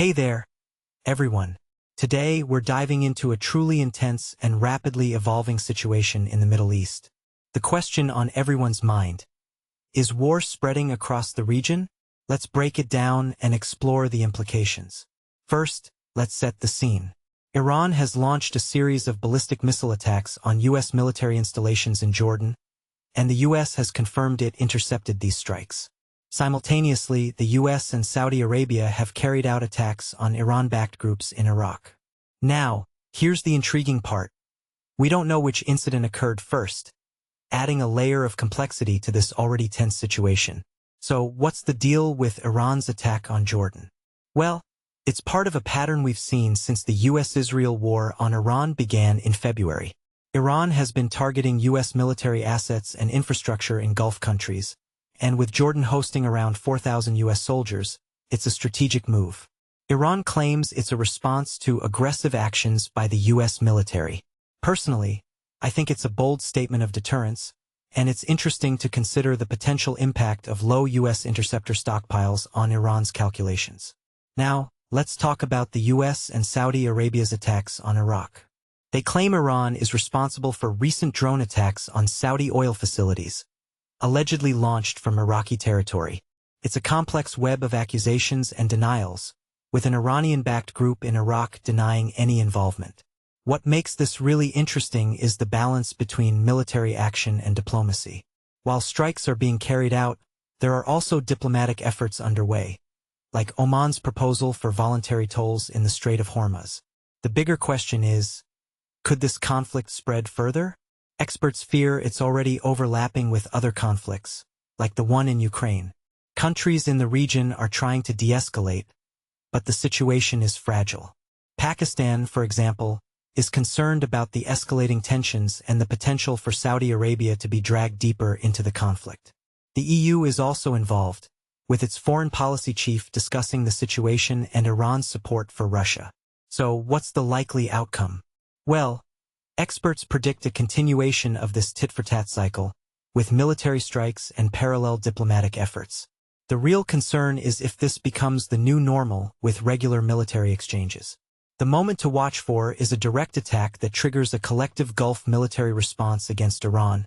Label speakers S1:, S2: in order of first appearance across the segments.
S1: Hey there, everyone. Today we're diving into a truly intense and rapidly evolving situation in the Middle East. The question on everyone's mind: is war spreading across the region? Let's break it down and explore the implications. First, let's set the scene. Iran has launched a series of ballistic missile attacks on U.S. military installations in Jordan, and the U.S. has confirmed it intercepted these strikes. Simultaneously, the U.S. and Saudi Arabia have carried out attacks on Iran-backed groups in Iraq. Now, here's the intriguing part. We don't know which incident occurred first, adding a layer of complexity to this already tense situation. So, what's the deal with Iran's attack on Jordan? Well, it's part of a pattern we've seen since the U.S.-Israel war on Iran began in February. Iran has been targeting U.S. military assets and infrastructure in Gulf countries, and with Jordan hosting around 4,000 U.S. soldiers, it's a strategic move. Iran claims it's a response to aggressive actions by the U.S. military. Personally, I think it's a bold statement of deterrence, and it's interesting to consider the potential impact of low U.S. interceptor stockpiles on Iran's calculations. Now, let's talk about the U.S. and Saudi Arabia's attacks on Iraq. They claim Iran is responsible for recent drone attacks on Saudi oil facilities, allegedly launched from Iraqi territory. It's a complex web of accusations and denials, with an Iranian-backed group in Iraq denying any involvement. What makes this really interesting is the balance between military action and diplomacy. While strikes are being carried out, there are also diplomatic efforts underway, like Oman's proposal for voluntary tolls in the Strait of Hormuz. The bigger question is, could this conflict spread further? Experts fear it's already overlapping with other conflicts, like the one in Ukraine. Countries in the region are trying to de-escalate, but the situation is fragile. Pakistan, for example, is concerned about the escalating tensions and the potential for Saudi Arabia to be dragged deeper into the conflict. The EU is also involved, with its foreign policy chief discussing the situation and Iran's support for Russia. So, what's the likely outcome? Well, experts predict a continuation of this tit-for-tat cycle, with military strikes and parallel diplomatic efforts. The real concern is if this becomes the new normal with regular military exchanges. The moment to watch for is a direct attack that triggers a collective Gulf military response against Iran,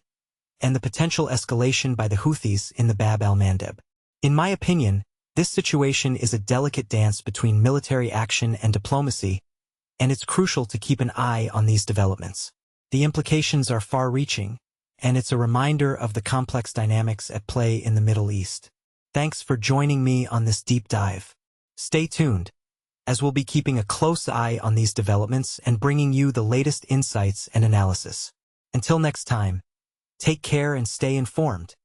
S1: and the potential escalation by the Houthis in the Bab al-Mandeb. In my opinion, this situation is a delicate dance between military action and diplomacy, and it's crucial to keep an eye on these developments. The implications are far-reaching, and it's a reminder of the complex dynamics at play in the Middle East. Thanks for joining me on this deep dive. Stay tuned, as we'll be keeping a close eye on these developments and bringing you the latest insights and analysis. Until next time, take care and stay informed.